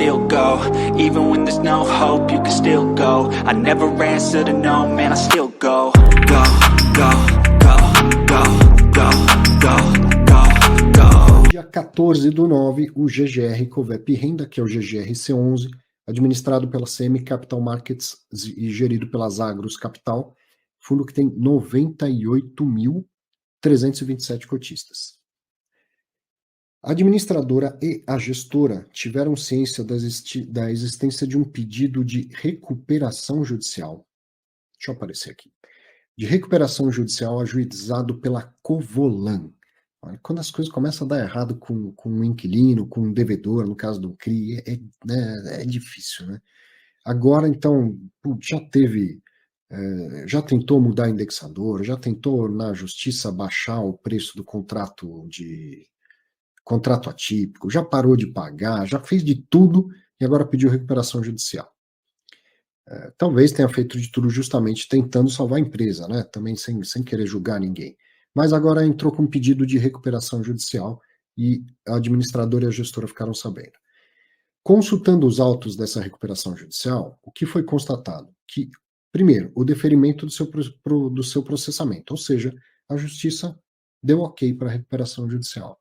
still go. Even when there's no hope, you can still go. I never answer to no, man, I still go. Go, go, go, go, go, go, go, go. Dia 14/9, o GGR Covep Renda, que é o GGRC11, administrado pela CM Capital Markets e gerido pelas Agros Capital, fundo que tem 98.327 cotistas. A administradora e a gestora tiveram ciência da existência de um pedido de recuperação judicial. Deixa eu aparecer aqui. De recuperação judicial ajuizado pela Covolan. Quando as coisas começam a dar errado com um inquilino, com um devedor, no caso do CRI, é difícil, né? Agora, então, já tentou mudar indexador, já tentou na justiça baixar o preço do contrato atípico, já parou de pagar, já fez de tudo e agora pediu recuperação judicial. Talvez tenha feito de tudo justamente tentando salvar a empresa, né? Também sem querer julgar ninguém. Mas agora entrou com um pedido de recuperação judicial e a administradora e a gestora ficaram sabendo. Consultando os autos dessa recuperação judicial, o que foi constatado? Que, primeiro, o deferimento do seu processamento, ou seja, a justiça deu ok para a recuperação judicial.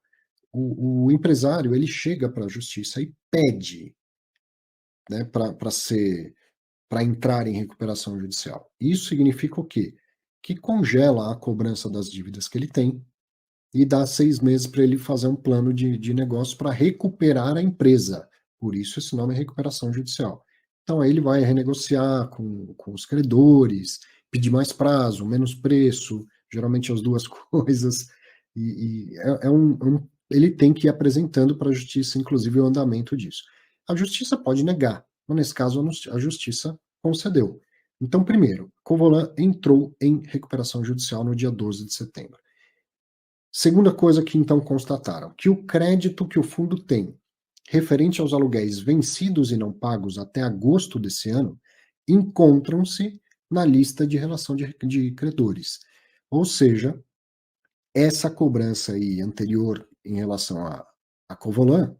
O empresário, ele chega para a justiça e pede, né, para entrar em recuperação judicial. Isso significa o quê? Que congela a cobrança das dívidas que ele tem e dá 6 meses para ele fazer um plano de negócio para recuperar a empresa. Por isso esse nome é recuperação judicial. Então aí ele vai renegociar com os credores, pedir mais prazo, menos preço, geralmente as duas coisas, ele tem que ir apresentando para a justiça, inclusive, o andamento disso. A justiça pode negar, mas nesse caso a justiça concedeu. Então, primeiro, Covolan entrou em recuperação judicial no dia 12 de setembro. Segunda coisa que então constataram, que o crédito que o fundo tem referente aos aluguéis vencidos e não pagos até agosto desse ano encontram-se na lista de relação de credores. Ou seja, essa cobrança aí anterior em relação a Covolan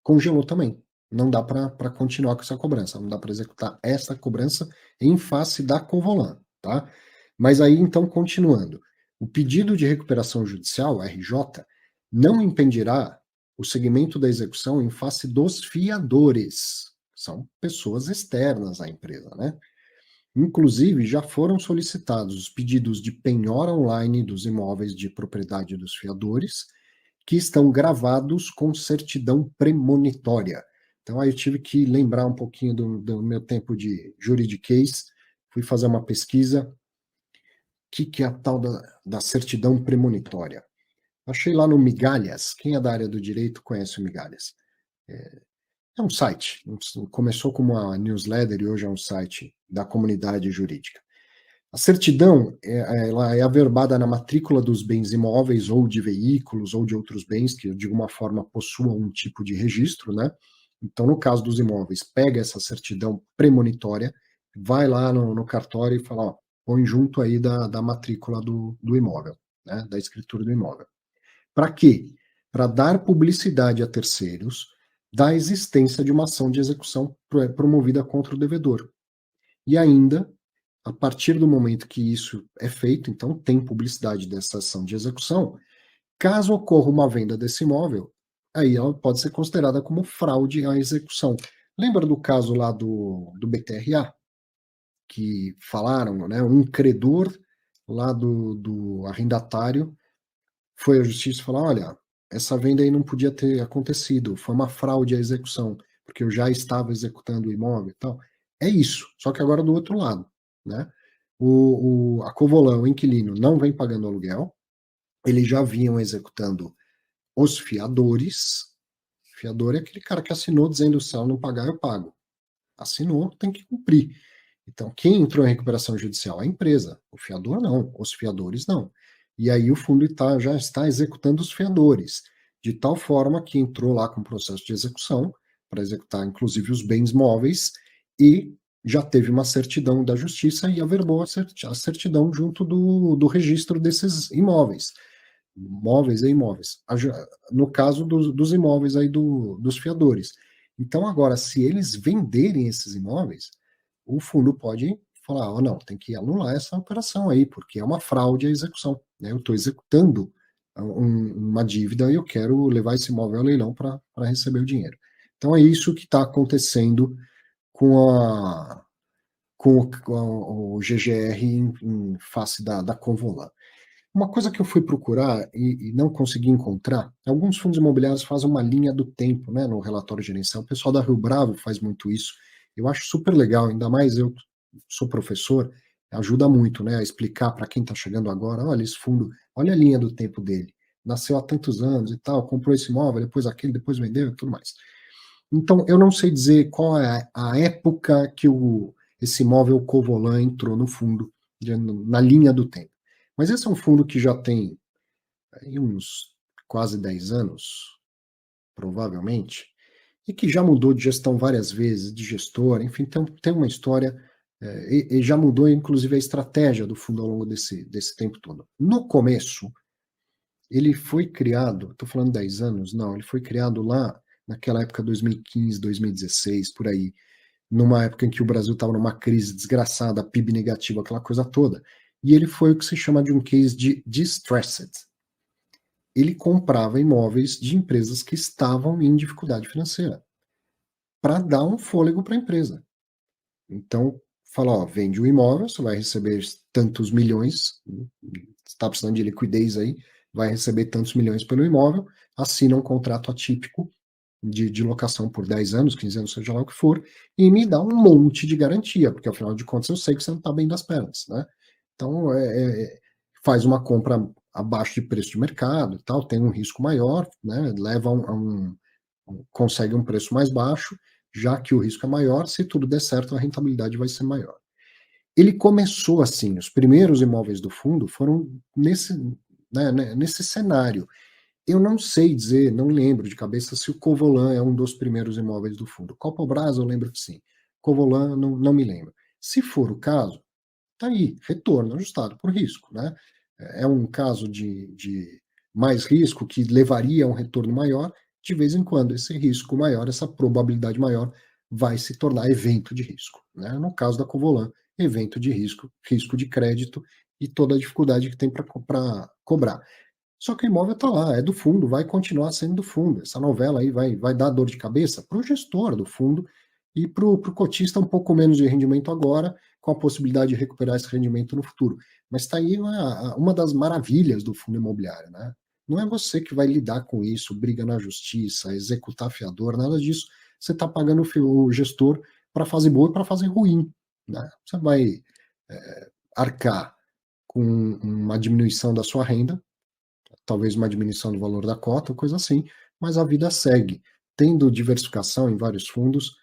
congelou também. Não dá para continuar com essa cobrança, não dá para executar essa cobrança em face da Covolan, tá? Mas aí, então, continuando, o pedido de recuperação judicial, RJ, não impedirá o segmento da execução em face dos fiadores, são pessoas externas à empresa, né? Inclusive, já foram solicitados os pedidos de penhora online dos imóveis de propriedade dos fiadores, que estão gravados com certidão premonitória. Então, aí eu tive que lembrar um pouquinho do meu tempo de juridiquês, fui fazer uma pesquisa. O que é a tal da certidão premonitória? Achei lá no Migalhas, quem é da área do direito conhece o Migalhas. É um site, começou como uma newsletter e hoje é um site da comunidade jurídica. A certidão, ela é averbada na matrícula dos bens imóveis ou de veículos ou de outros bens que, de alguma forma, possuam um tipo de registro, né? Então, no caso dos imóveis, pega essa certidão premonitória, vai lá no cartório e fala, ó, põe junto aí da matrícula do imóvel, né? Da escritura do imóvel. Para quê? Para dar publicidade a terceiros da existência de uma ação de execução promovida contra o devedor. E ainda, a partir do momento que isso é feito, então tem publicidade dessa ação de execução, caso ocorra uma venda desse imóvel, aí ela pode ser considerada como fraude à execução. Lembra do caso lá do BTRA? Que falaram, né? Um credor lá do arrendatário foi à justiça e falou, olha, essa venda aí não podia ter acontecido, foi uma fraude à execução, porque eu já estava executando o imóvel e tal. É isso, só que agora do outro lado, né? A Covolan, o inquilino, não vem pagando aluguel, eles já vinham executando os fiadores. Fiador é aquele cara que assinou dizendo, se ela não pagar, eu pago. Assinou, tem que cumprir. Então, quem entrou em recuperação judicial? A empresa. O fiador não, os fiadores não. E aí o fundo já está executando os fiadores, de tal forma que entrou lá com o processo de execução, para executar inclusive os bens móveis, e já teve uma certidão da justiça e averbou a certidão junto do registro desses imóveis. Móveis e imóveis. No caso dos imóveis aí dos fiadores. Então, agora, se eles venderem esses imóveis, o fundo pode falar, oh, não, tem que anular essa operação aí, porque é uma fraude à execução, né? Eu estou executando uma dívida e eu quero levar esse imóvel ao leilão para receber o dinheiro. Então, é isso que está acontecendo com o GGR em face da Covolan. Uma coisa que eu fui procurar e não consegui encontrar, alguns fundos imobiliários fazem uma linha do tempo, né, no relatório gerencial. O pessoal da Rio Bravo faz muito isso. Eu acho super legal, ainda mais eu sou professor, ajuda muito, né, a explicar para quem está chegando agora, olha esse fundo, olha a linha do tempo dele. Nasceu há tantos anos e tal, comprou esse imóvel, depois aquele, depois vendeu e tudo mais. Então, eu não sei dizer qual é a época que esse imóvel Covolan entrou no fundo, na linha do tempo. Mas esse é um fundo que já tem aí uns quase 10 anos, provavelmente, e que já mudou de gestão várias vezes, de gestor, enfim, tem uma história, e já mudou inclusive a estratégia do fundo ao longo desse tempo todo. No começo, ele foi criado, estou falando 10 anos, não, ele foi criado lá naquela época 2015, 2016, por aí, numa época em que o Brasil estava numa crise desgraçada, PIB negativo, aquela coisa toda. E ele foi o que se chama de um case de distressed. Ele comprava imóveis de empresas que estavam em dificuldade financeira para dar um fôlego para a empresa. Então, fala, ó, vende o imóvel, você vai receber tantos milhões, está precisando de liquidez aí, vai receber tantos milhões pelo imóvel, assina um contrato atípico de locação por 10 anos, 15 anos, seja lá o que for, e me dá um monte de garantia, porque afinal de contas eu sei que você não está bem das pernas, né? Então, faz uma compra abaixo de preço de mercado e tal, tem um risco maior, né? Leva consegue um preço mais baixo, já que o risco é maior, se tudo der certo, a rentabilidade vai ser maior. Ele começou assim, os primeiros imóveis do fundo foram nesse cenário. Eu não sei dizer, não lembro de cabeça se o Covolan é um dos primeiros imóveis do fundo. Copobras eu lembro que sim. Covolan não me lembro. Se for o caso, tá aí, retorno ajustado por risco, né? É um caso de mais risco que levaria a um retorno maior, de vez em quando esse risco maior, essa probabilidade maior vai se tornar evento de risco, né? No caso da Covolan, evento de risco, risco de crédito e toda a dificuldade que tem para cobrar. Só que o imóvel está lá, é do fundo, vai continuar sendo do fundo. Essa novela aí vai dar dor de cabeça para o gestor do fundo e para o cotista um pouco menos de rendimento agora, com a possibilidade de recuperar esse rendimento no futuro. Mas está aí uma das maravilhas do fundo imobiliário, né? Não é você que vai lidar com isso, briga na justiça, executar fiador, nada disso. Você está pagando o gestor para fase boa e para fase ruim, né? Você vai arcar com uma diminuição da sua renda, talvez uma diminuição do valor da cota, coisa assim, mas a vida segue. Tendo diversificação em vários fundos,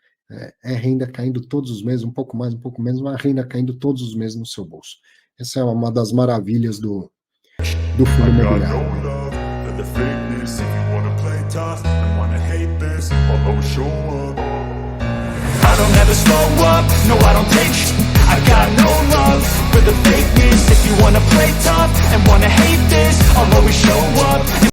renda caindo todos os meses, um pouco mais, um pouco menos, mas renda caindo todos os meses no seu bolso. Essa é uma das maravilhas do fundo imobiliário. I don't ever slow up, no I don't take I got no love for the fakeness. If you wanna play tough and wanna hate this, I'll always show up.